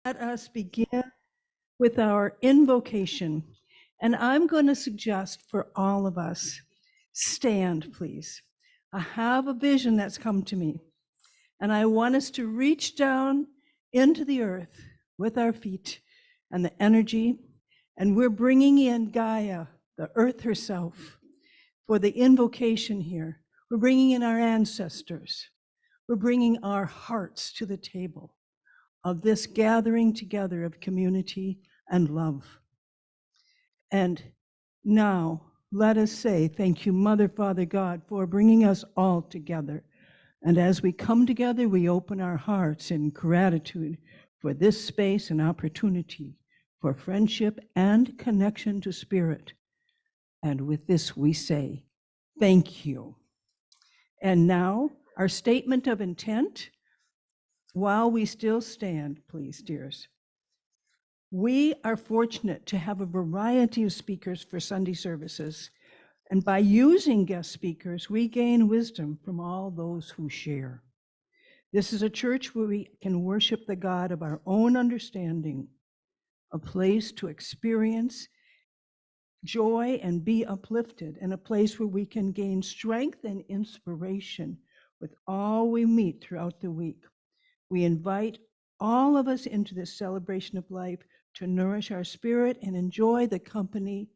Let us begin with our invocation. And I'm going to suggest for all of us, stand, please. I have a vision that's come to me, and I want us to reach down into the earth with our feet and the energy, and we're bringing in Gaia, the earth herself, for the invocation here. We're bringing in our ancestors. We're bringing our hearts to the table of this gathering together of community and love. And now let us say, thank you, Mother, Father, God, for bringing us all together. And as we come together, we open our hearts in gratitude for this space and opportunity for friendship and connection to spirit. And with this, we say, thank you. And now, our statement of intent, while we still stand, please, dears. We are fortunate to have a variety of speakers for Sunday services, and by using guest speakers, we gain wisdom from all those who share. This is a church where we can worship the God of our own understanding, a place to experience joy and be uplifted, and a place where we can gain strength and inspiration with all we meet throughout the week. We invite all of us into this celebration of life to nourish our spirit and enjoy the company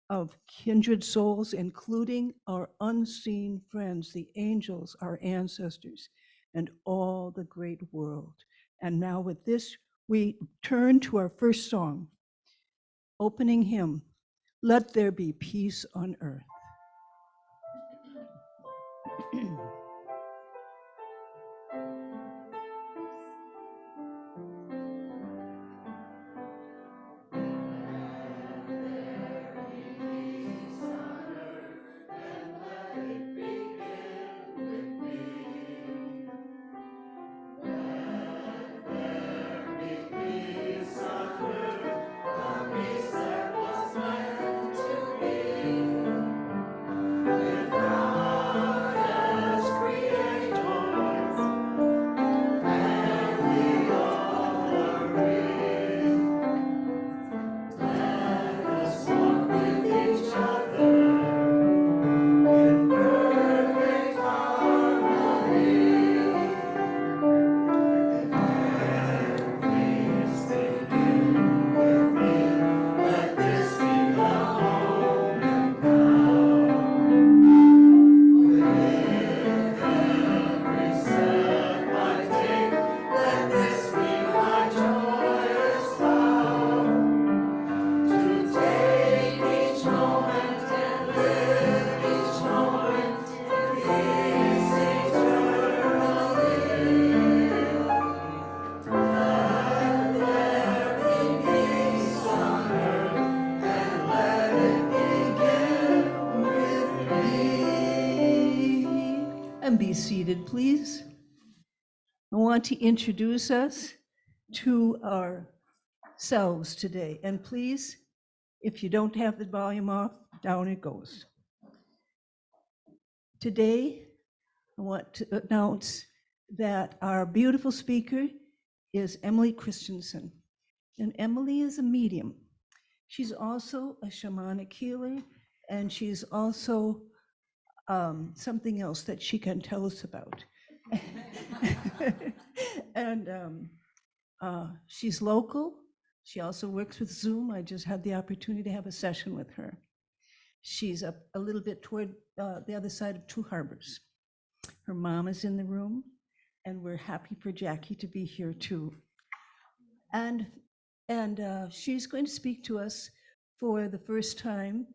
of kindred souls, including our unseen friends, the angels, our ancestors, and all the great world. And now with this, we turn to our first song, opening hymn, Let There Be Peace on Earth. And be seated, please. I want to introduce us to ourselves today. And please, if you don't have the volume off, down it goes. Today, I want to announce that our beautiful speaker is Emily Christenson. And Emily is a medium. She's also a shamanic healer, and she's also something else that she can tell us about. And she's local. She also works with Zoom. I just had the opportunity to have a session with her. She's up a little bit toward the other side of Two Harbors. Her mom is in the room, and we're happy for Jackie to be here too. And she's going to speak to us for the first time,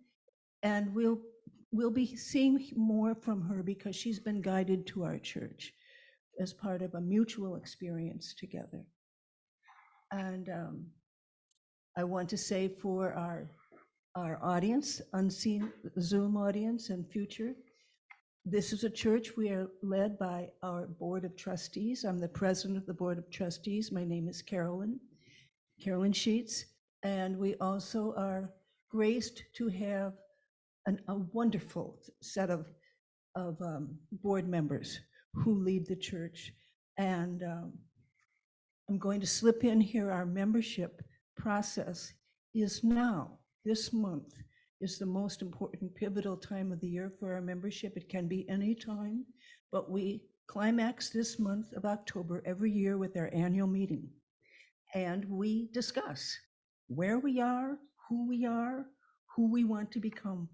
and we'll be seeing more from her because she's been guided to our church as part of a mutual experience together. And I want to say for our audience, unseen Zoom audience and future, this is a church we are led by our board of trustees. I'm the president of the board of trustees. My name is Carolyn Sheets, and we also are graced to have a wonderful set of board members who lead the church. And I'm going to slip in here, our membership process is now, this month is the most important pivotal time of the year for our membership. It can be any time, but we climax this month of October every year with our annual meeting. And we discuss where we are, who we want to become.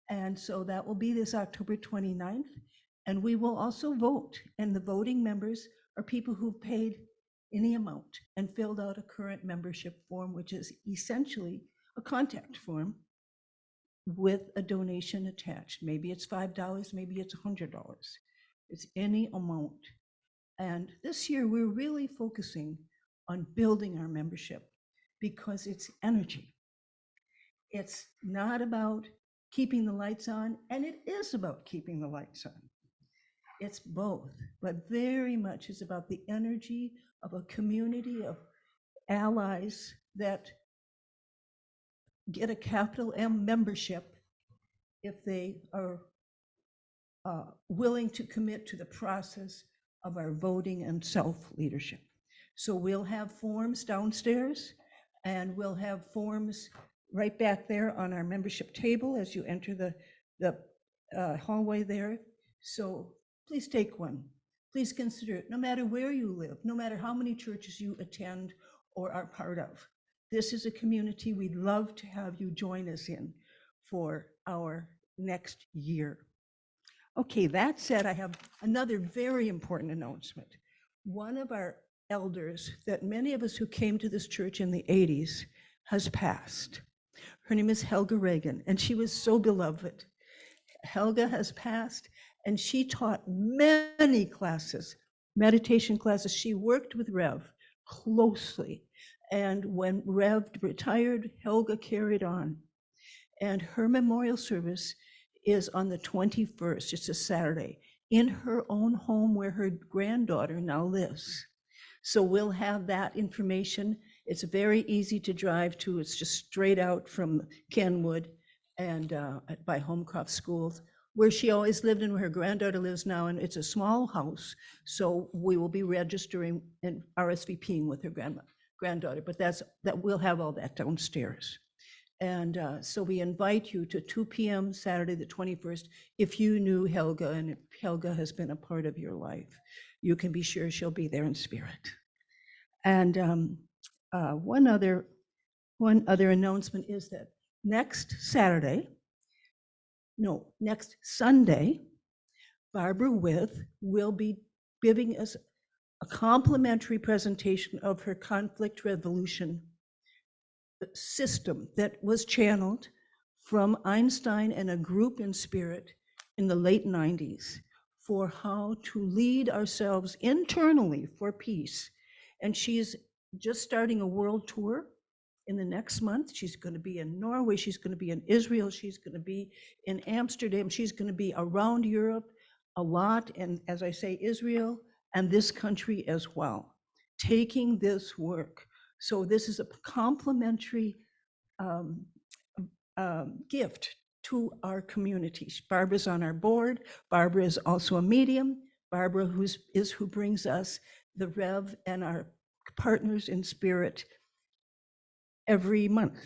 And so that will be this October 29th. And we will also vote. And the voting members are people who've paid any amount and filled out a current membership form, which is essentially a contact form with a donation attached. Maybe it's $5, maybe it's $100. It's any amount. And this year, we're really focusing on building our membership because it's energy. It's not about keeping the lights on, and it is about keeping the lights on. It's both, but very much is about the energy of a community of allies that get a capital M membership if they are willing to commit to the process of our voting and self-leadership. So we'll have forms downstairs, and we'll have forms right back there on our membership table as you enter the hallway there. So please take one. Please consider it, no matter where you live, no matter how many churches you attend or are part of. This is a community we'd love to have you join us in for our next year. Okay, that said, I have another very important announcement. One of our elders that many of us who came to this church in the 80s has passed. Her name is Helga Reagan, and she was so beloved. Helga has passed, and she taught many classes, meditation classes. She worked with Rev closely, and when Rev retired, Helga carried on. And her memorial service is on the 21st, it's a Saturday, in her own home where her granddaughter now lives. So we'll have that information. It's very easy to drive to. It's just straight out from Kenwood and by Homecroft Schools, where she always lived and where her granddaughter lives now. And it's a small house, so we will be registering and RSVPing with her granddaughter, but that we'll have all that downstairs. And so we invite you to 2 p.m. Saturday, the 21st. If you knew Helga and if Helga has been a part of your life, you can be sure she'll be there in spirit. And one other announcement is that next Sunday, Barbara With will be giving us a complimentary presentation of her conflict resolution system that was channeled from Einstein and a group in spirit in the late 90s for how to lead ourselves internally for peace. And she's just starting a world tour in the next month. She's going to be in Norway, she's going to be in Israel, she's going to be in Amsterdam, she's going to be around Europe a lot, and as I say, Israel and this country as well, taking this work. So this is a complimentary gift to our community. Barbara's on our board. Barbara is also a medium. Barbara who brings us the Rev and our partners in spirit every month.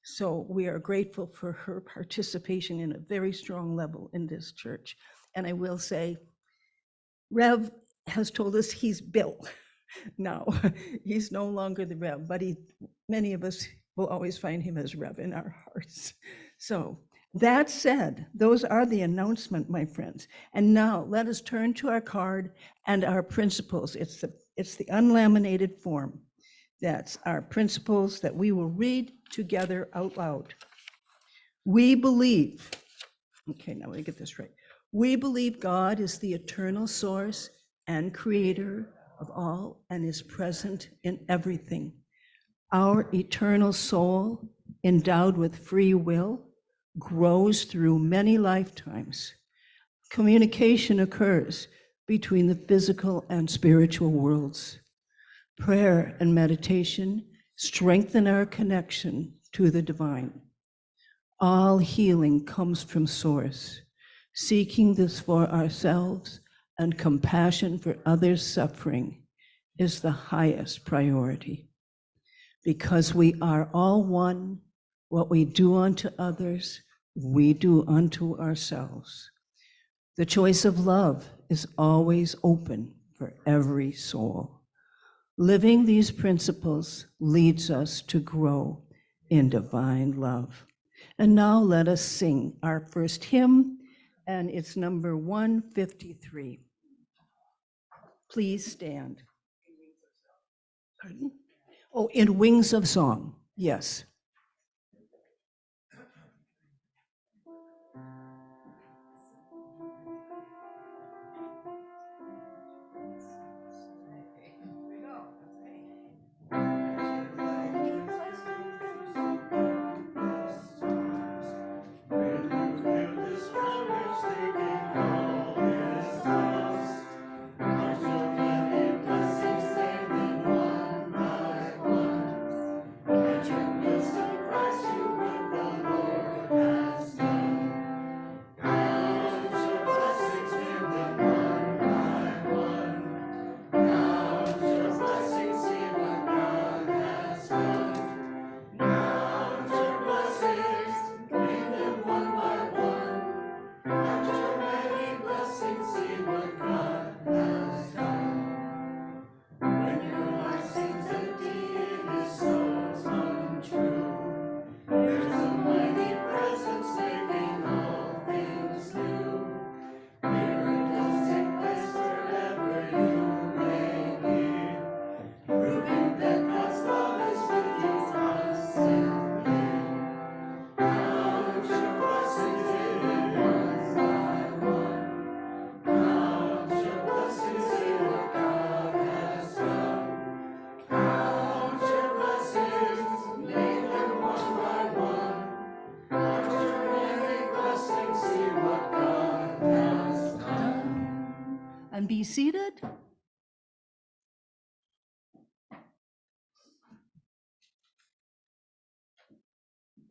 So we are grateful for her participation in a very strong level in this church. And I will say, Rev has told us he's Bill. No, he's no longer the Rev, but many of us will always find him as Rev in our hearts. So that said, those are the announcement, my friends. And now let us turn to our card and our principles. It's the unlaminated form. That's our principles that we will read together out loud. We believe, okay, now let me get this right. We believe God is the eternal source and creator of all and is present in everything. Our eternal soul, endowed with free will, grows through many lifetimes. Communication occurs between the physical and spiritual worlds. Prayer and meditation strengthen our connection to the divine. All healing comes from Source. Seeking this for ourselves and compassion for others' suffering is the highest priority, because we are all one. What we do unto others, we do unto ourselves. The choice of love is always open for every soul. Living these principles leads us to grow in divine love. And now let us sing our first hymn, and it's number 153. Please stand. Pardon? Oh, in Wings of Song, yes. And be seated.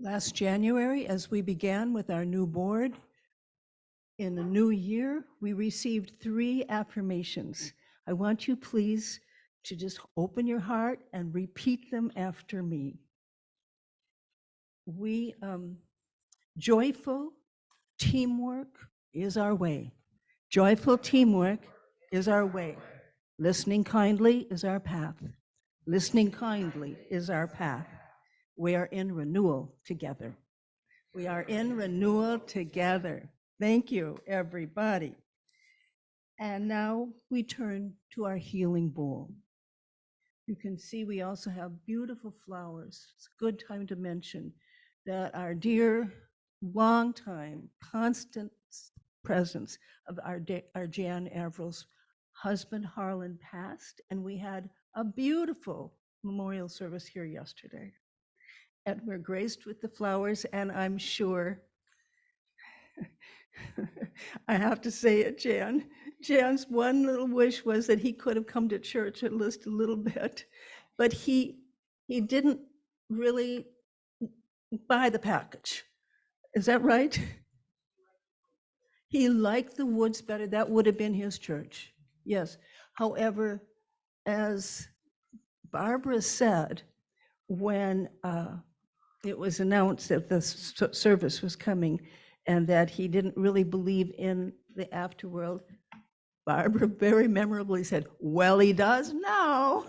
Last January, as we began with our new board, in the new year, we received 3 affirmations. I want you, please, to just open your heart and repeat them after me. Joyful teamwork is our way. Joyful teamwork is our way. Listening kindly is our path. Listening kindly is our path. We are in renewal together. We are in renewal together. Thank you, everybody. And now we turn to our healing bowl. You can see we also have beautiful flowers. It's a good time to mention that our dear, long-time, constant presence of our Jan Averil's husband, Harlan, passed, and we had a beautiful memorial service here yesterday. And we're graced with the flowers, and I'm sure, I have to say it, Jan. Jan's one little wish was that he could have come to church at least a little bit, but he didn't really buy the package. Is that right? He liked the woods better. That would have been his church. Yes. However, as Barbara said, when it was announced that the service was coming and that he didn't really believe in the afterworld, Barbara very memorably said, well, he does now.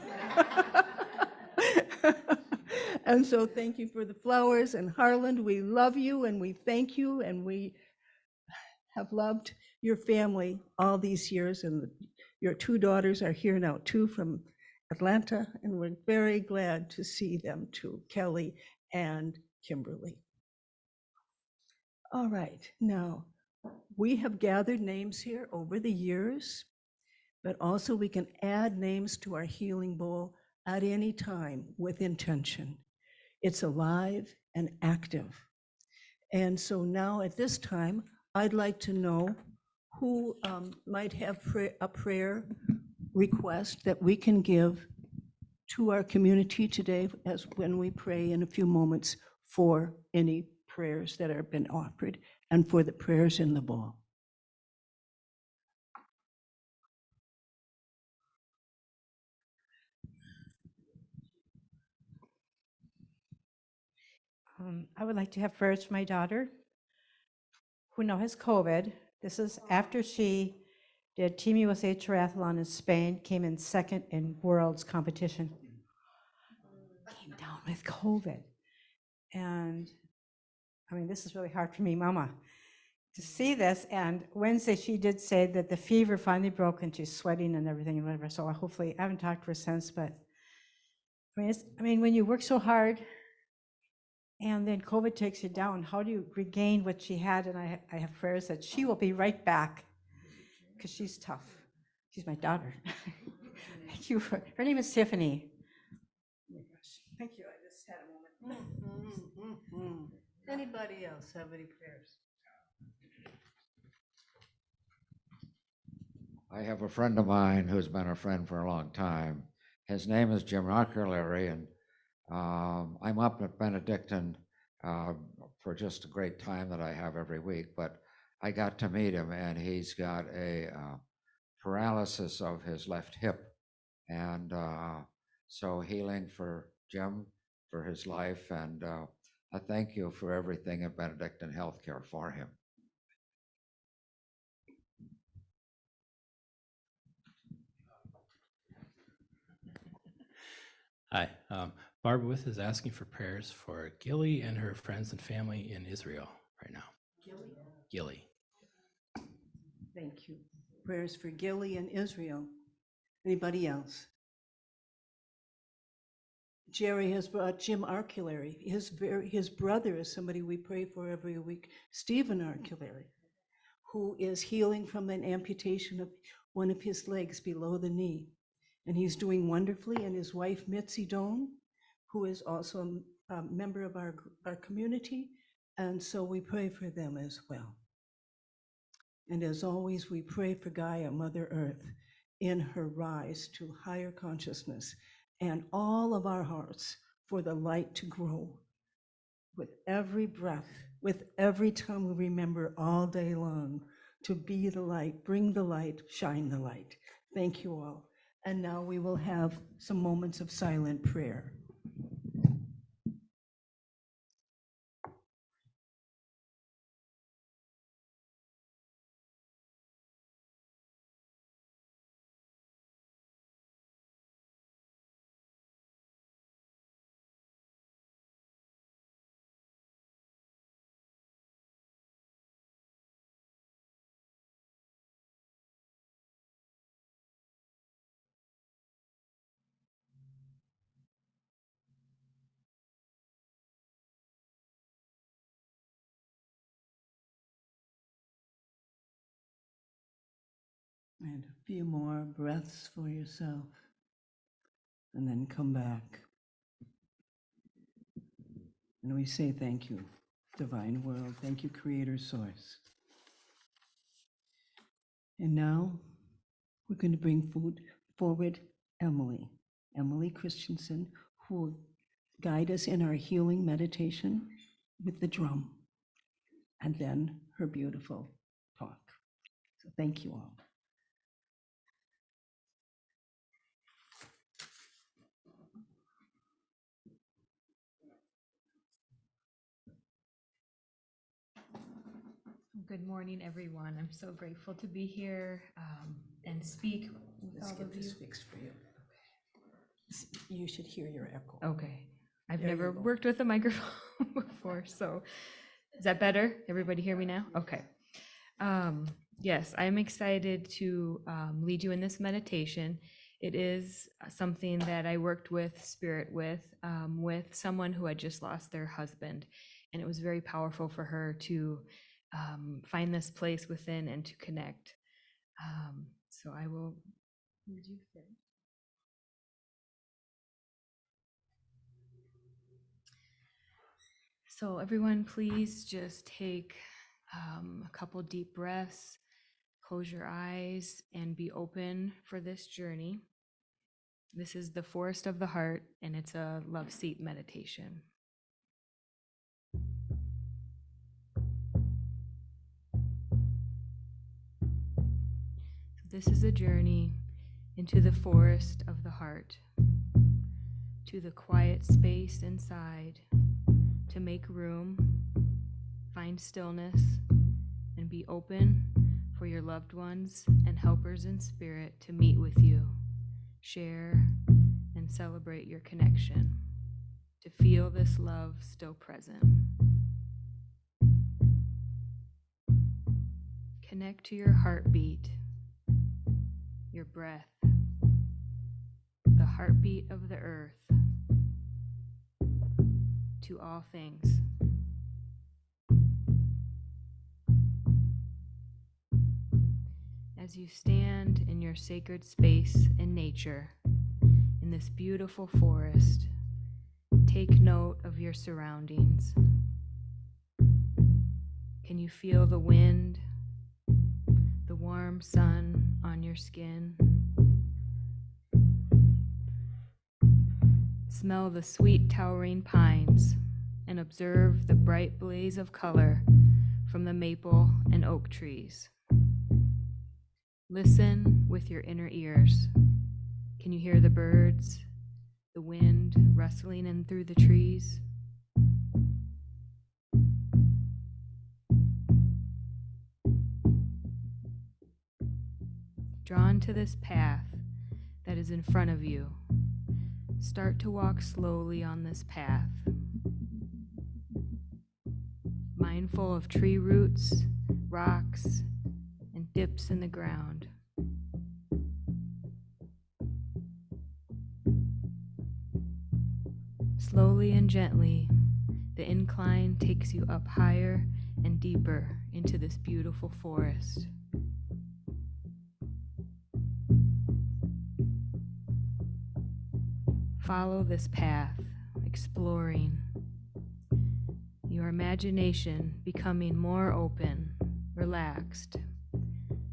And so thank you for the flowers. And Harlan, we love you and we thank you, and we have loved your family all these years. And your 2 daughters are here now too, from Atlanta, and we're very glad to see them too, Kelly and Kimberly. All right, now we have gathered names here over the years, but also we can add names to our healing bowl at any time with intention. It's alive and active. And so now at this time, I'd like to know who might have a prayer request that we can give to our community today, as when we pray in a few moments for any prayers that have been offered and for the prayers in the bowl. I would like to have prayers for my daughter, who now has COVID. This is after she did Team USA Triathlon in Spain, came in second in world's competition. Came down with COVID. And I mean, this is really hard for me, Mama, to see this. And Wednesday, she did say that the fever finally broke and she's sweating and everything and whatever. So hopefully, I haven't talked to her since, but I mean, when you work so hard and then COVID takes you down, how do you regain what she had? And I have prayers that she will be right back because she's tough. She's my daughter. Thank you. Her name is Tiffany. Oh my gosh. Thank you. I just had a moment. Anybody else have any prayers? I have a friend of mine who's been a friend for a long time. His name is Jim Arculary, and I'm up at Benedictine for just a great time that I have every week, but I got to meet him, and he's got a paralysis of his left hip, and so healing for Jim, for his life, and I thank you for everything at Benedictine Healthcare for him. Hi, Barbara With is asking for prayers for Gilly and her friends and family in Israel right now. Gilly. Thank you. Prayers for Gilly and Israel. Anybody else? Jerry has brought Jim Arculary. His brother is somebody we pray for every week, Stephen Arculary, who is healing from an amputation of one of his legs below the knee. And he's doing wonderfully. And his wife, Mitzi Doan, who is also a member of our community. And so we pray for them as well. And as always, we pray for Gaia, Mother Earth, in her rise to higher consciousness, and all of our hearts for the light to grow with every breath, with every time we remember all day long to be the light, bring the light, shine the light. Thank you all. And now we will have some moments of silent prayer. And a few more breaths for yourself, and then come back. And we say thank you, Divine World. Thank you, Creator Source. And now we're going to bring forward Emily Christenson, who will guide us in our healing meditation with the drum, and then her beautiful talk. So thank you all. Good morning, everyone. I'm so grateful to be here and speak with Let's all get of you. this fixed for you. You should hear your echo. Okay. I've There you never go. worked with a microphone before, so is that better? Everybody hear me now? Okay. Yes, I'm excited to lead you in this meditation. It is something that I worked with Spirit with someone who had just lost their husband, and it was very powerful for her to find this place within and to connect. So I will lead you through. So everyone, please just take a couple deep breaths, close your eyes, and be open for this journey. This is the Forest of the Heart, and it's a love seat meditation. This is a journey into the forest of the heart, to the quiet space inside, to make room, find stillness, and be open for your loved ones and helpers in spirit to meet with you, share, and celebrate your connection, to feel this love still present. Connect to your heartbeat, your breath, the heartbeat of the earth, to all things. As you stand in your sacred space in nature, in this beautiful forest, take note of your surroundings. Can you feel the wind, the warm sun on your skin? Smell the sweet towering pines and observe the bright blaze of color from the maple and oak trees. Listen with your inner ears. Can you hear the birds, the wind rustling in through the trees? Drawn to this path that is in front of you, start to walk slowly on this path, mindful of tree roots, rocks, and dips in the ground. Slowly and gently, the incline takes you up higher and deeper into this beautiful forest. Follow this path, exploring, your imagination becoming more open, relaxed,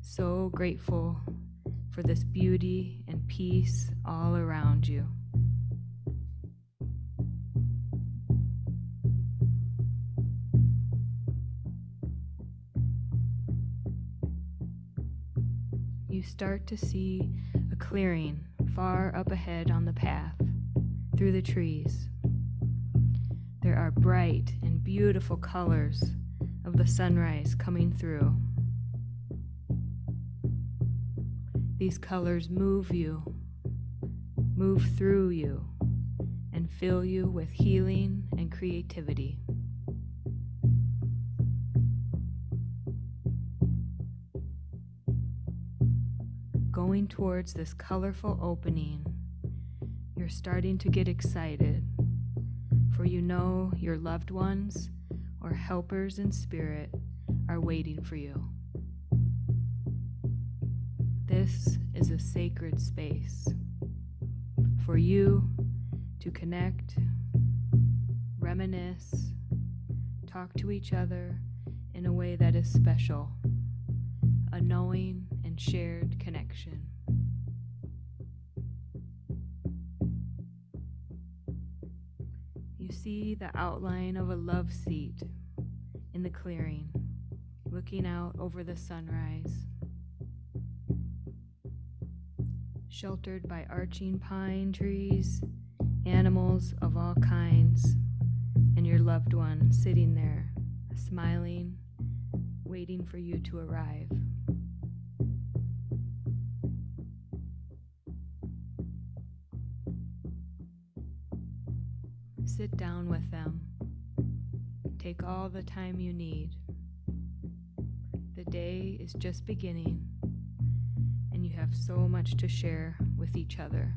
so grateful for this beauty and peace all around you. You start to see a clearing far up ahead on the path, through the trees. There are bright and beautiful colors of the sunrise coming through. These colors move you, move through you, and fill you with healing and creativity. Going towards this colorful opening, you're starting to get excited, for you know your loved ones or helpers in spirit are waiting for you. This is a sacred space for you to connect, reminisce, talk to each other in a way that is special, a knowing and shared connection. You see the outline of a love seat in the clearing, looking out over the sunrise, sheltered by arching pine trees, animals of all kinds, and your loved one sitting there, smiling, waiting for you to arrive. Sit down with them. Take all the time you need. The day is just beginning, and you have so much to share with each other.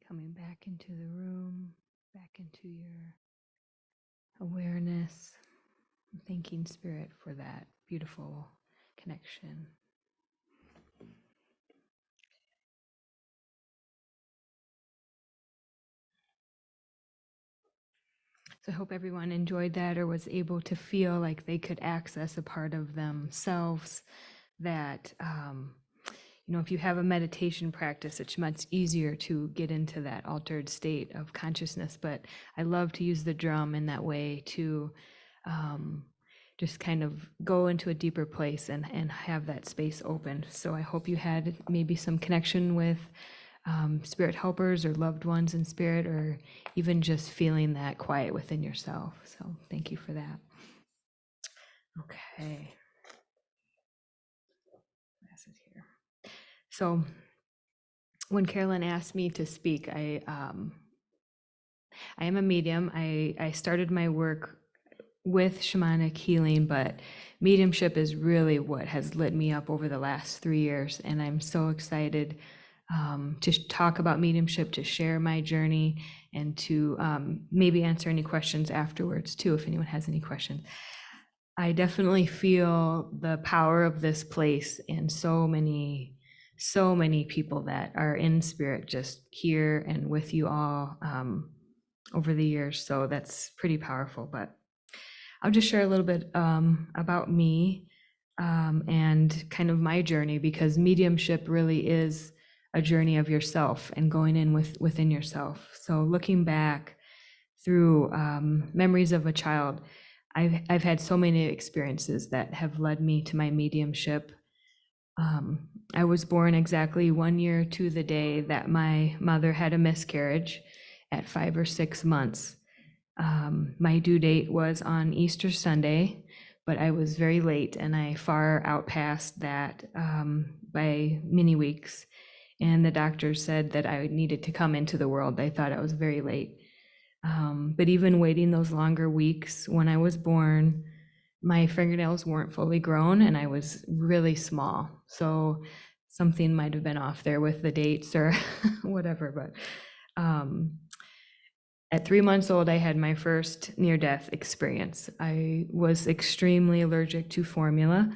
Coming back into the room, back into your awareness. Thanking Spirit for that beautiful connection. So I hope everyone enjoyed that or was able to feel like they could access a part of themselves that, if you have a meditation practice, it's much easier to get into that altered state of consciousness. But I love to use the drum in that way to just kind of go into a deeper place and have that space open. So I hope you had maybe some connection with spirit helpers or loved ones in spirit, or even just feeling that quiet within yourself. So thank you for that. Okay. Pass it here. So when Carolyn asked me to speak, I am a medium. I started my work with shamanic healing, but mediumship is really what has lit me up over the last 3 years. And I'm so excited to talk about mediumship, to share my journey, and to maybe answer any questions afterwards too, if anyone has any questions. I definitely feel the power of this place and so many people that are in spirit just here and with you all over the years. So that's pretty powerful. But I'll just share a little bit about me and kind of my journey, because mediumship really is a journey of yourself and going in within yourself. So looking back through memories of a child, I've had so many experiences that have led me to my mediumship. I was born exactly 1 year to the day that my mother had a miscarriage at 5 or 6 months. My due date was on Easter Sunday, but I was very late and I far outpassed that by many weeks. And the doctor said that I needed to come into the world. They thought I was very late. But even waiting those longer weeks, when I was born, my fingernails weren't fully grown and I was really small. So something might have been off there with the dates or whatever. But at 3 months old, I had my first near-death experience. I was extremely allergic to formula.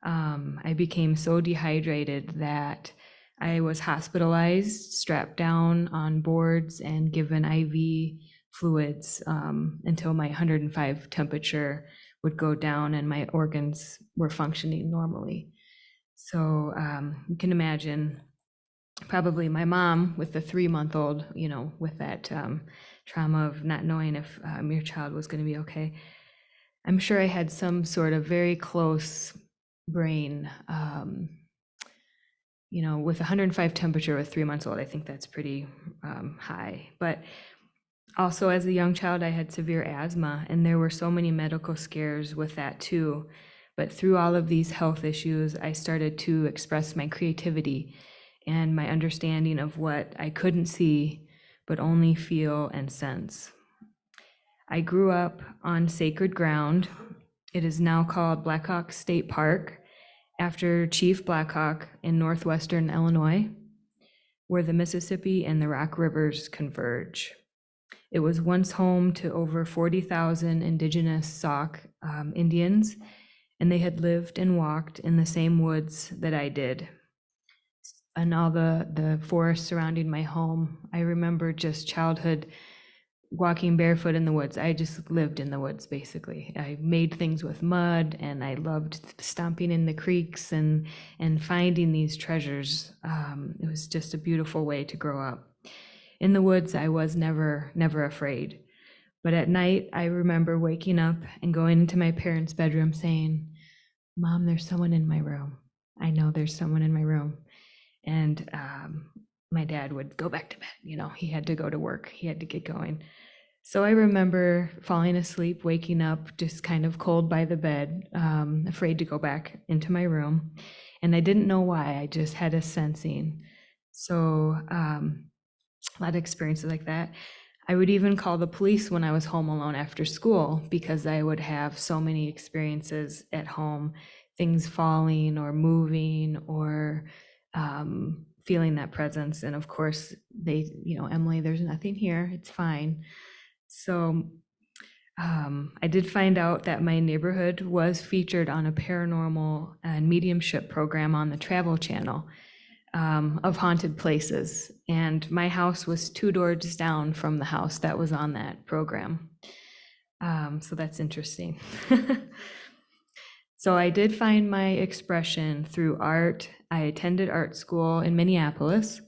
I became so dehydrated that I was hospitalized, strapped down on boards, and given IV fluids until my 105 temperature would go down and my organs were functioning normally. So you can imagine probably my mom with the 3-month-old, with that trauma of not knowing if your child was going to be okay. I'm sure I had some sort of very close brain, with 105 temperature with 3 months old. I think that's pretty high. But also as a young child, I had severe asthma, and there were so many medical scares with that too. But through all of these health issues, I started to express my creativity and my understanding of what I couldn't see, but only feel and sense. I grew up on sacred ground. It is now called Blackhawk State Park, after Chief Blackhawk in northwestern Illinois, where the Mississippi and the Rock Rivers converge. It was once home to over 40,000 indigenous Sauk Indians, and they had lived and walked in the same woods that I did. And all the forests surrounding my home. I remember just childhood walking barefoot in the woods. I just lived in the woods, basically. I made things with mud, and I loved stomping in the creeks and finding these treasures. It was just a beautiful way to grow up. In the woods, I was never afraid. But at night, I remember waking up and going into my parents' bedroom saying, "Mom, there's someone in my room. I know there's someone in my room." And my dad would go back to bed. He had to go to work. He had to get going. So I remember falling asleep, waking up just kind of cold by the bed, afraid to go back into my room. And I didn't know why. I just had a sensing. So a lot of experiences like that. I would even call the police when I was home alone after school, because I would have so many experiences at home, things falling or moving or feeling that presence. And of course, they, Emily, there's nothing here. It's fine. So I did find out that my neighborhood was featured on a paranormal and mediumship program on the Travel Channel of haunted places. And my house was 2 doors down from the house that was on that program. So that's interesting. So I did find my expression through art. I attended art school in Minneapolis,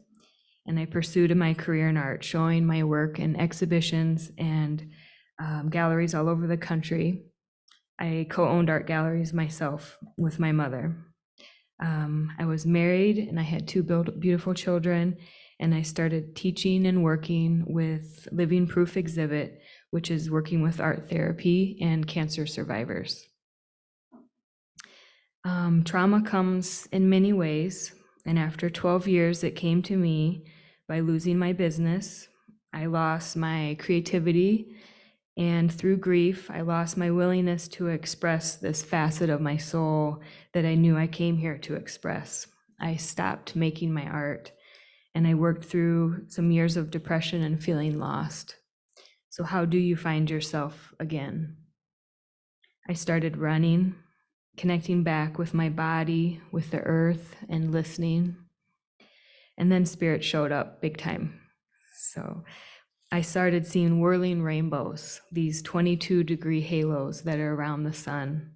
and I pursued my career in art, showing my work in exhibitions and galleries all over the country. I co-owned art galleries myself with my mother. I was married and I had 2 beautiful children, and I started teaching and working with Living Proof Exhibit, which is working with art therapy and cancer survivors. Trauma comes in many ways, and after 12 years, it came to me by losing my business. I lost my creativity, and through grief, I lost my willingness to express this facet of my soul that I knew I came here to express. I stopped making my art, and I worked through some years of depression and feeling lost. So how do you find yourself again? I started running, connecting back with my body, with the earth, and listening. And then spirit showed up big time. So I started seeing whirling rainbows, these 22-degree halos that are around the sun,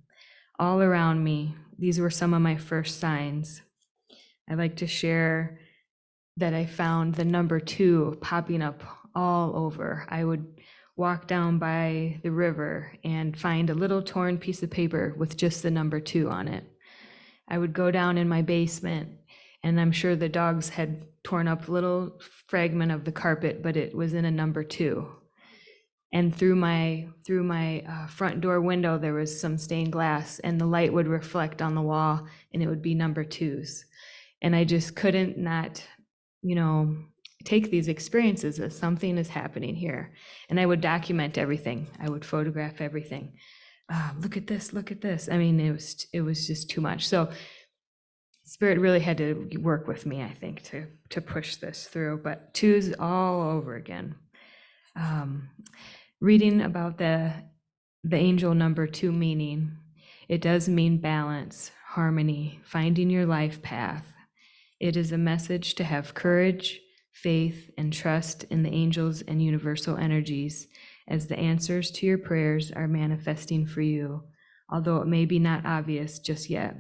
all around me. These were some of my first signs. I like to share that I found the number 2 popping up all over. I would walk down by the river and find a little torn piece of paper with just the number 2 on it. I would go down in my basement, and I'm sure the dogs had torn up a little fragment of the carpet, but it was in a number 2. And through my front door window, there was some stained glass, and the light would reflect on the wall, and it would be number 2s. And I just couldn't not, take these experiences as something is happening here. And I would document everything. I would photograph everything. Look at this, look at this. I mean, it was just too much. So Spirit really had to work with me, I think, to push this through, but 2s all over again. Reading about the angel number 2 meaning, it does mean balance, harmony, finding your life path. It is a message to have courage, faith, and trust in the angels and universal energies as the answers to your prayers are manifesting for you, although it may be not obvious just yet.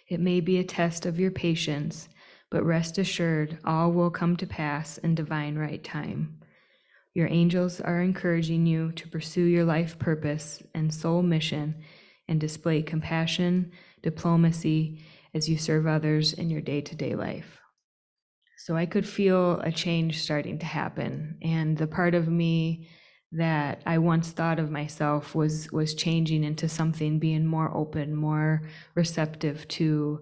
It may be a test of your patience, but rest assured all will come to pass in divine right time. Your angels are encouraging you to pursue your life purpose and soul mission and display compassion, diplomacy as you serve others in your day-to-day life. So I could feel a change starting to happen, and the part of me that I once thought of myself was changing into something, being more open, more receptive to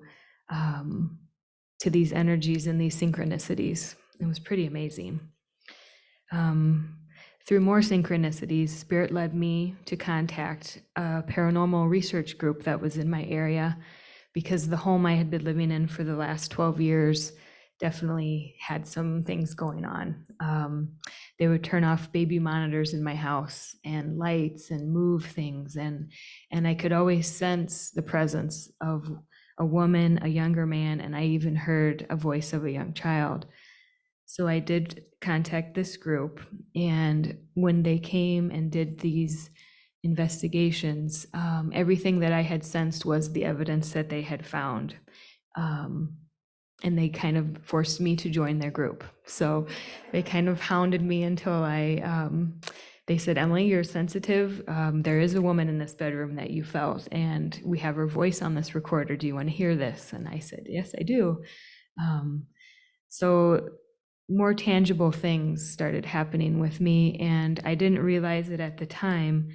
these energies and these synchronicities. It was pretty amazing. Through more synchronicities, Spirit led me to contact a paranormal research group that was in my area, because the home I had been living in for the last 12 years definitely had some things going on. They would turn off baby monitors in my house and lights and move things. And I could always sense the presence of a woman, a younger man, and I even heard a voice of a young child. So I did contact this group, and when they came and did these investigations, everything that I had sensed was the evidence that they had found. And they kind of forced me to join their group. So they kind of hounded me until they said, Emily, you're sensitive. There is a woman in this bedroom that you felt, and we have her voice on this recorder. Do you want to hear this? And I said, yes, I do. So more tangible things started happening with me, and I didn't realize it at the time,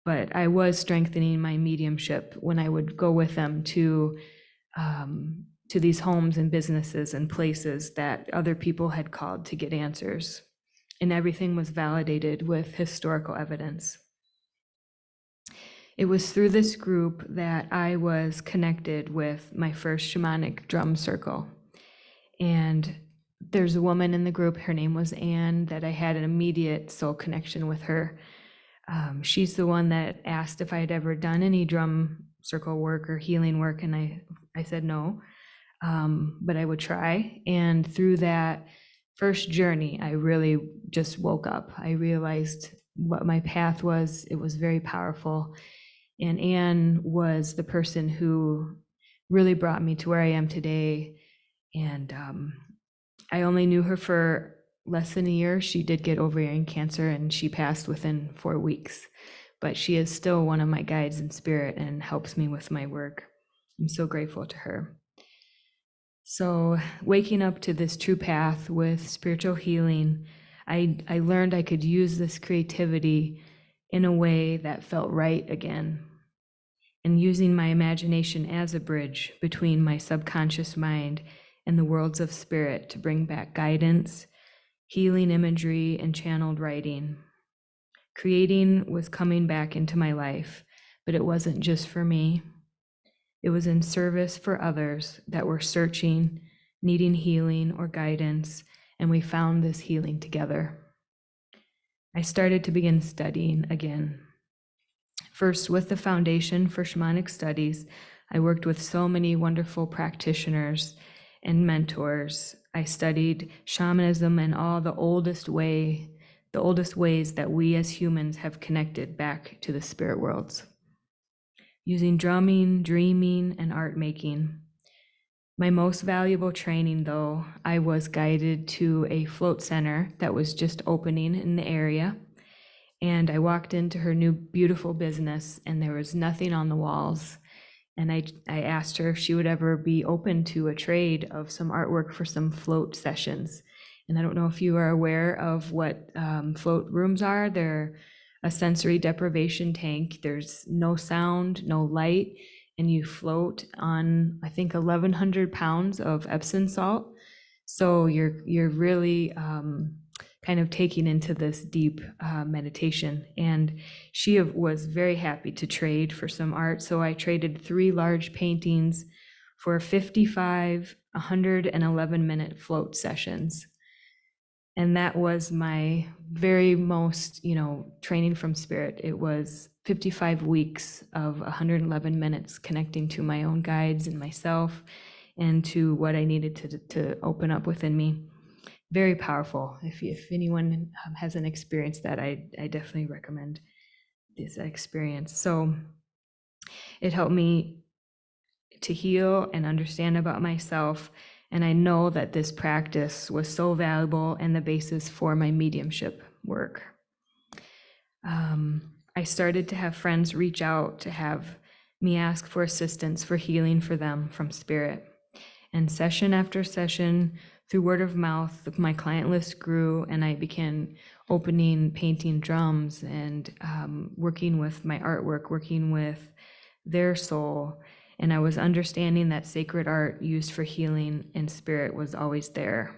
but I was strengthening my mediumship when I would go with them to these homes and businesses and places that other people had called to get answers. And everything was validated with historical evidence. It was through this group that I was connected with my first shamanic drum circle. And there's a woman in the group, her name was Anne, that I had an immediate soul connection with her. She's the one that asked if I had ever done any drum circle work or healing work, and I said no, but I would try. And through that first journey, I really just woke up. I realized what my path was. It was very powerful. And Anne was the person who really brought me to where I am today. And I only knew her for less than a year. She did get ovarian cancer and she passed within 4 weeks. But she is still one of my guides in spirit and helps me with my work. I'm so grateful to her. So waking up to this true path with spiritual healing, I learned I could use this creativity in a way that felt right again, and using my imagination as a bridge between my subconscious mind and the worlds of spirit to bring back guidance, healing imagery, and channeled writing. Creating was coming back into my life, but it wasn't just for me. It was in service for others that were searching, needing healing or guidance, and we found this healing together. I started to begin studying again. First, with the Foundation for Shamanic Studies, I worked with so many wonderful practitioners and mentors. I studied shamanism and all the oldest ways that we as humans have connected back to the spirit worlds, using drumming, dreaming, and art making. My most valuable training, though, I was guided to a float center that was just opening in the area. And I walked into her new beautiful business and there was nothing on the walls. And I asked her if she would ever be open to a trade of some artwork for some float sessions. And I don't know if you are aware of what float rooms are. They're a sensory deprivation tank. There's no sound, no light, and you float on, I think, 1,100 pounds of Epsom salt. So you're really kind of taking into this deep meditation. And she was very happy to trade for some art. So I traded 3 large paintings for 55 111-minute float sessions. And that was my very most, training from spirit. It was 55 weeks of 111 minutes connecting to my own guides and myself and to what I needed to open up within me. Very powerful. If anyone hasn't experienced that, I definitely recommend this experience. So it helped me to heal and understand about myself. And I know that this practice was so valuable and the basis for my mediumship work. I started to have friends reach out to have me ask for assistance for healing for them from spirit. And session after session, through word of mouth, my client list grew, and I began painting drums, and working with my artwork, working with their soul. And I was understanding that sacred art used for healing in spirit was always there.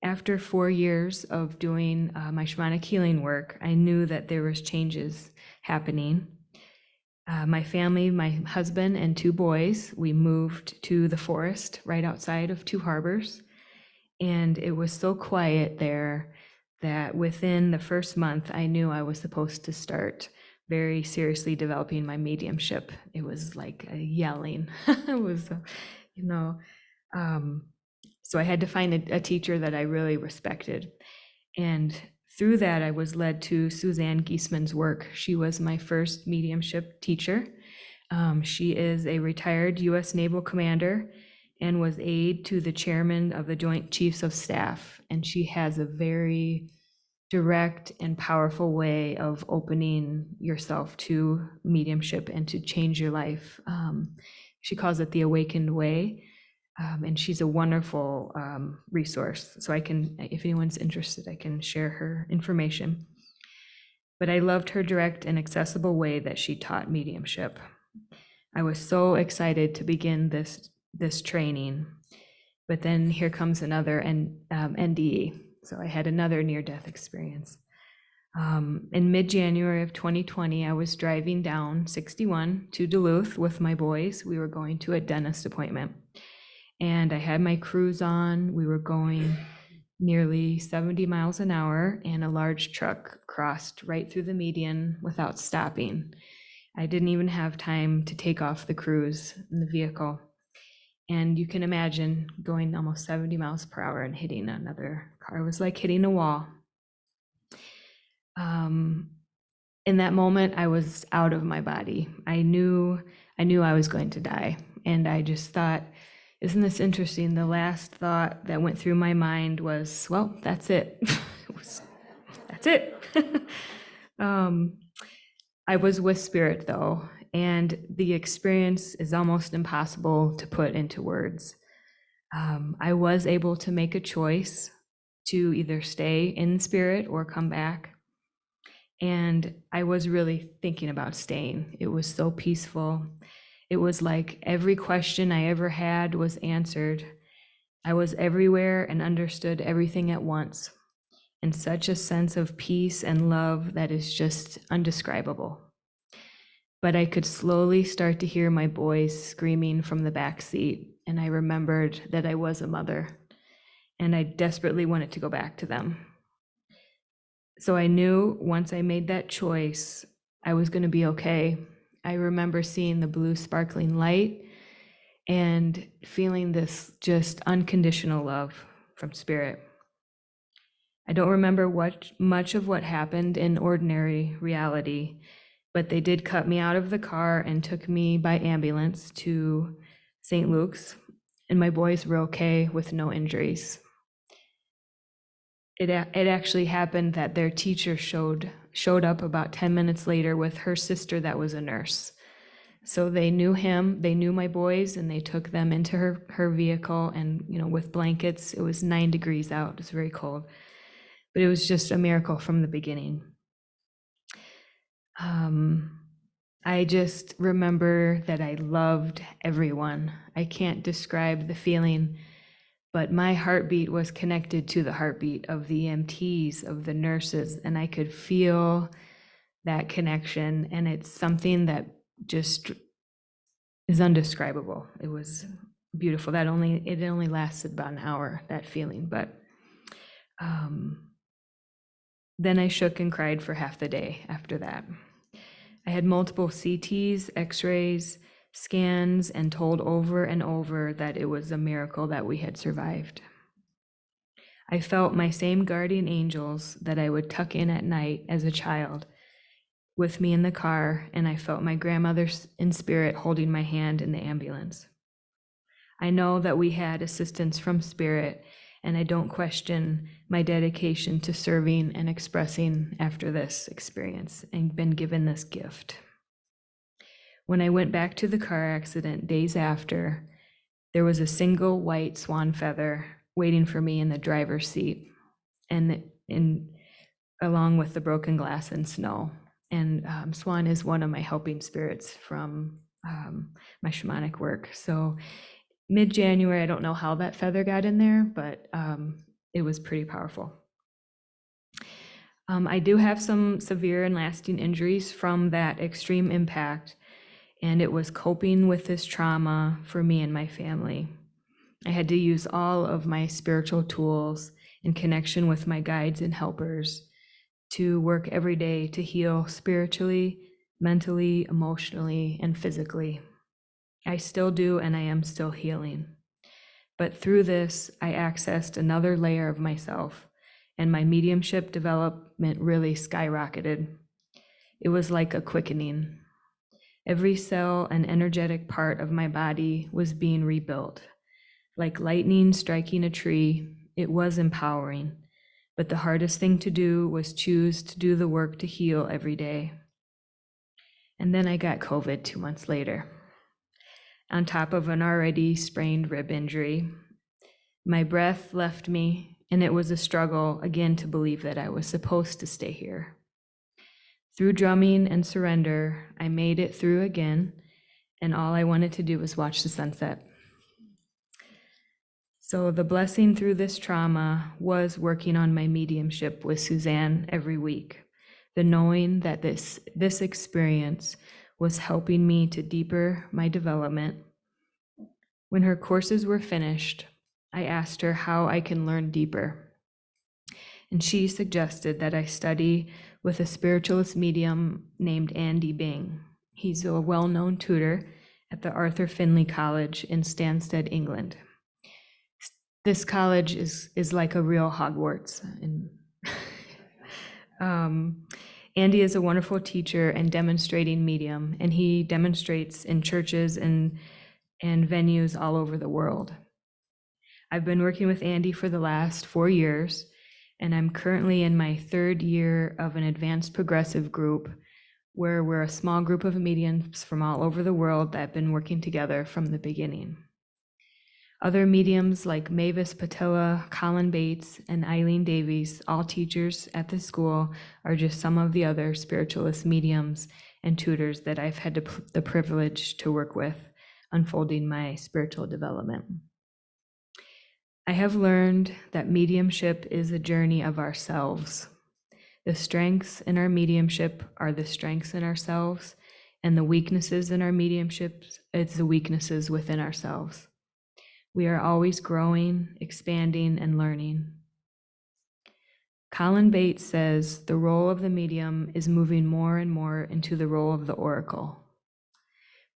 After 4 years of doing my shamanic healing work, I knew that there was changes happening. My family, my husband and 2 boys, we moved to the forest right outside of 2 Harbors. And it was so quiet there that within the first month, I knew I was supposed to start very seriously developing my mediumship. It was like a yelling. It was, so I had to find a teacher that I really respected. And through that, I was led to Suzanne Giesman's work. She was my first mediumship teacher. She is a retired U.S. Naval commander and was aide to the chairman of the Joint Chiefs of Staff. And she has a very direct and powerful way of opening yourself to mediumship and to change your life. She calls it the awakened way. And she's a wonderful resource. So I can, if anyone's interested, I can share her information. But I loved her direct and accessible way that she taught mediumship. I was so excited to begin this training. But then here comes another NDE. So I had another near-death experience. In mid-January of 2020, I was driving down 61 to Duluth with my boys. We were going to a dentist appointment. and I had my cruise on. We were going nearly 70 miles an hour, and a large truck crossed right through the median without stopping. I didn't even have time to take off the cruise in the vehicle. And you can imagine going almost 70 miles per hour and hitting another car. It was like hitting a wall. In that moment, I was out of my body. I knew I was going to die. And I just thought, isn't this interesting? The last thought that went through my mind was, well, that's it. That's it. I was with Spirit though, and the experience is almost impossible to put into words. I was able to make a choice to either stay in Spirit or come back. And I was really thinking about staying. It was so peaceful. It was like every question I ever had was answered. I was everywhere and understood everything at once. And such a sense of peace and love that is just undescribable. But I could slowly start to hear my boys screaming from the back seat, and I remembered that I was a mother, and I desperately wanted to go back to them. So I knew once I made that choice, I was going to be okay. I remember seeing the blue sparkling light and feeling this just unconditional love from Spirit. I don't remember much of what happened in ordinary reality, but they did cut me out of the car and took me by ambulance to St. Luke's, and my boys were okay with no injuries. It actually happened that their teacher showed up about 10 minutes later with her sister that was a nurse. So they knew him, they knew my boys, and they took them into her vehicle, and with blankets. It was 9 degrees out, it was very cold. But it was just a miracle from the beginning. I just remember that I loved everyone. I can't describe the feeling, but my heartbeat was connected to the heartbeat of the EMTs, of the nurses, and I could feel that connection, and it's something that just is undescribable. It was beautiful. It only lasted about an hour, that feeling, but then I shook and cried for half the day after that. I had multiple CTs, x-rays, scans, and told over and over that it was a miracle that we had survived. I felt my same guardian angels that I would tuck in at night as a child with me in the car, and I felt my grandmother in spirit holding my hand in the ambulance. I know that we had assistance from Spirit, and I don't question my dedication to serving and expressing after this experience and been given this gift. When I went back to the car accident days after, there was a single white swan feather waiting for me in the driver's seat, and along with the broken glass and snow. And Swan is one of my helping spirits from my shamanic work. So mid-January, I don't know how that feather got in there, but it was pretty powerful. I do have some severe and lasting injuries from that extreme impact, and it was coping with this trauma for me and my family. I had to use all of my spiritual tools in connection with my guides and helpers to work every day to heal spiritually, mentally, emotionally, and physically. I still do, and I am still healing. But through this, I accessed another layer of myself, and my mediumship development really skyrocketed. It was like a quickening. Every cell and energetic part of my body was being rebuilt. Like lightning striking a tree, it was empowering. But the hardest thing to do was choose to do the work to heal every day. And then I got COVID 2 months later. On top of an already sprained rib injury, my breath left me, and it was a struggle again to believe that I was supposed to stay here. Through drumming and surrender, I made it through again, and all I wanted to do was watch the sunset. So the blessing through this trauma was working on my mediumship with Suzanne every week. The knowing that this experience was helping me to deeper my development When her courses were finished, I asked her how I can learn deeper, and she suggested that I study with a spiritualist medium named Andy Bing. He's a well-known tutor at the Arthur Findlay College in Stansted, England. This college is like a real Hogwarts. Andy is a wonderful teacher and demonstrating medium, and he demonstrates in churches and venues all over the world. I've been working with Andy for the last 4 years, and I'm currently in my 3rd year of an advanced progressive group where we're a small group of mediums from all over the world that have been working together from the beginning. Other mediums like Mavis Patilla, Colin Bates, and Eileen Davies, all teachers at the school, are just some of the other spiritualist mediums and tutors that I've had the privilege to work with, unfolding my spiritual development. I have learned that mediumship is a journey of ourselves. The strengths in our mediumship are the strengths in ourselves, and the weaknesses in our mediumship is the weaknesses within ourselves. We are always growing, expanding, and learning. Colin Bates says the role of the medium is moving more and more into the role of the oracle.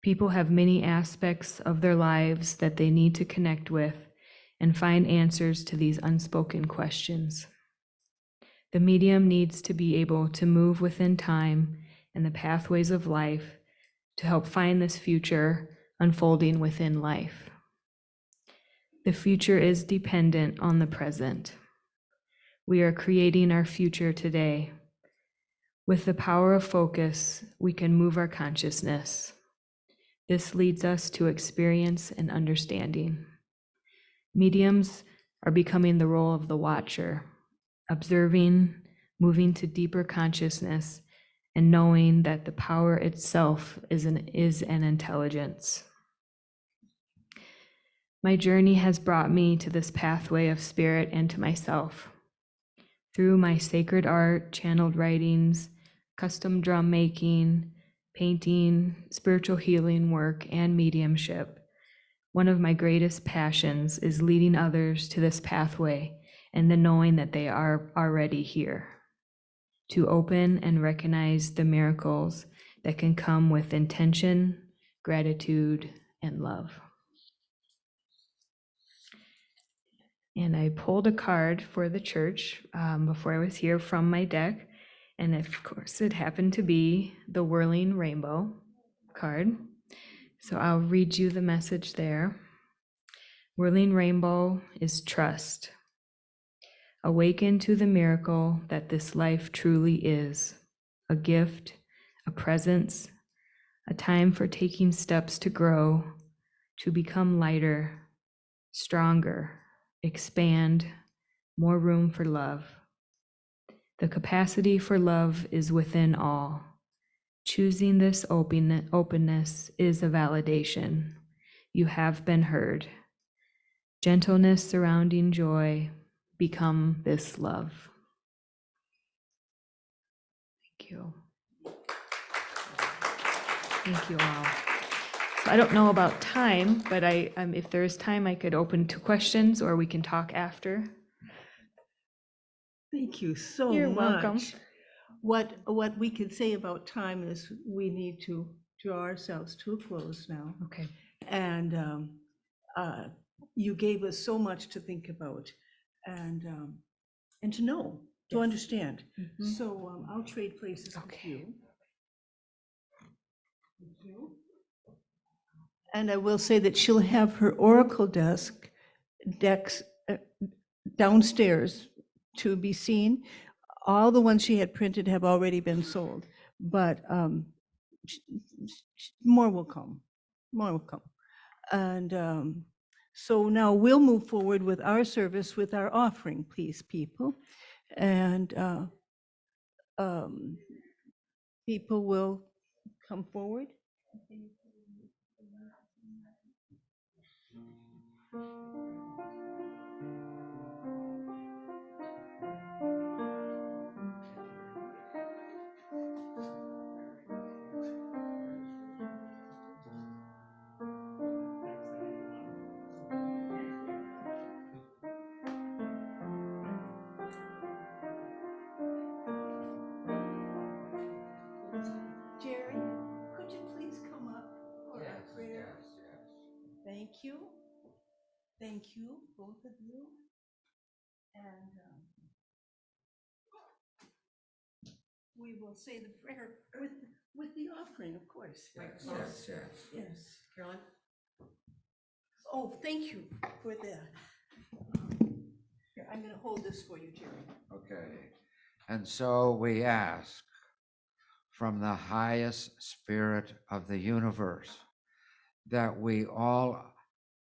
People have many aspects of their lives that they need to connect with and find answers to these unspoken questions. The medium needs to be able to move within time and the pathways of life to help find this future unfolding within life. The future is dependent on the present. We are creating our future today. With the power of focus, we can move our consciousness. This leads us to experience and understanding. Mediums are becoming the role of the watcher, observing, moving to deeper consciousness, and knowing that the power itself is an intelligence. My journey has brought me to this pathway of spirit and to myself. Through my sacred art, channeled writings, custom drum making, painting, spiritual healing work, and mediumship, one of my greatest passions is leading others to this pathway and the knowing that they are already here, to open and recognize the miracles that can come with intention, gratitude, and love. And I pulled a card for the church before I was here from my deck. And of course, it happened to be the Whirling Rainbow card. So I'll read you the message there. Whirling Rainbow is trust. Awaken to the miracle that this life truly is, a gift, a presence, a time for taking steps to grow, to become lighter, stronger, expand, more room for love. The capacity for love is within all. Choosing this openness is a validation. You have been heard. Gentleness surrounding joy, become this love. Thank you. Thank you all. So I don't know about time, but if there is time, I could open to questions or we can talk after. Thank you so You're much. welcome. What we can say about time is we need to draw ourselves to a close now. Okay. And you gave us so much to think about and to know, to Yes. understand. Mhm. So I'll trade places with Okay. you. Thank you. And I will say that she'll have her Oracle decks downstairs to be seen. All the ones she had printed have already been sold, but more will come. More will come. And so now we'll move forward with our service, with our offering, please, people. And people will come forward. thank you, both of you. And we will say the prayer with the offering, of course. Yes, yes. Yes. Carolyn? Oh, thank you for that. Here, I'm going to hold this for you, Jerry. Okay. And so we ask from the highest spirit of the universe that we all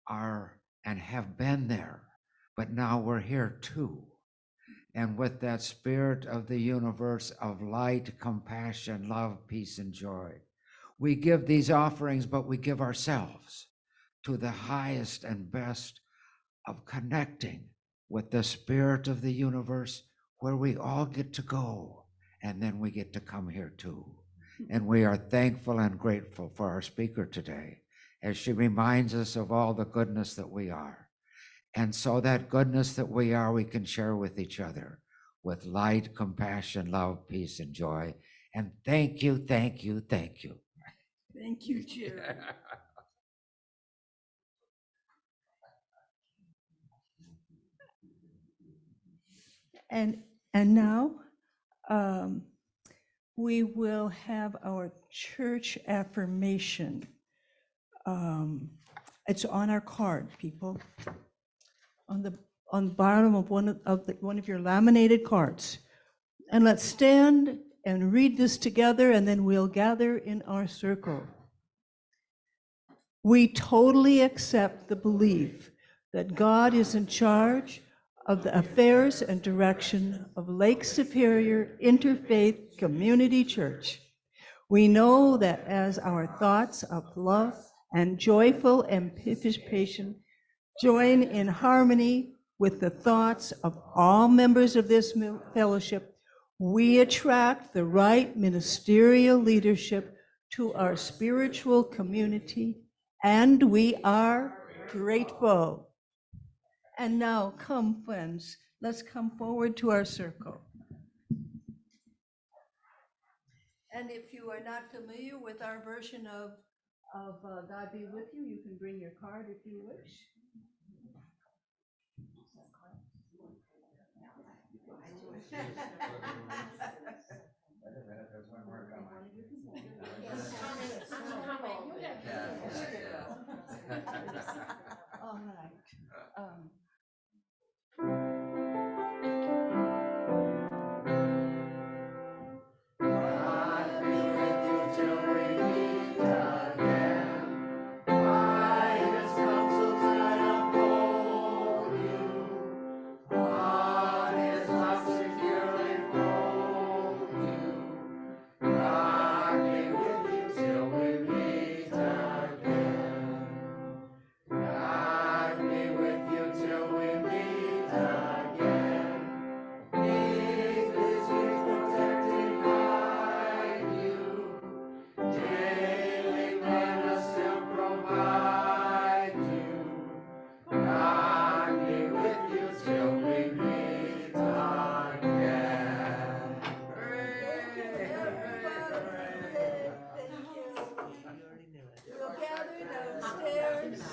are and have been there, but now we're here too. And with that spirit of the universe of light, compassion, love, peace, and joy, we give these offerings, but we give ourselves to the highest and best of connecting with the spirit of the universe, where we all get to go, and then we get to come here too. And we are thankful and grateful for our speaker today, as she reminds us of all the goodness that we are. And so that goodness that we are, we can share with each other with light, compassion, love, peace, and joy. And thank you, thank you, thank you. Thank you, Jerry. And now we will have our church affirmation. It's on our card, people. On the bottom of one of your laminated cards. And let's stand and read this together, and then we'll gather in our circle. We totally accept the belief that God is in charge of the affairs and direction of Lake Superior Interfaith Community Church. We know that as our thoughts of love and joyful anticipation join in harmony with the thoughts of all members of this fellowship, we attract the right ministerial leadership to our spiritual community, and we are grateful. And now, come, friends, let's come forward to our circle. And if you are not familiar with our version of God Be With You, you can bring your card if you wish. All right. Downstairs.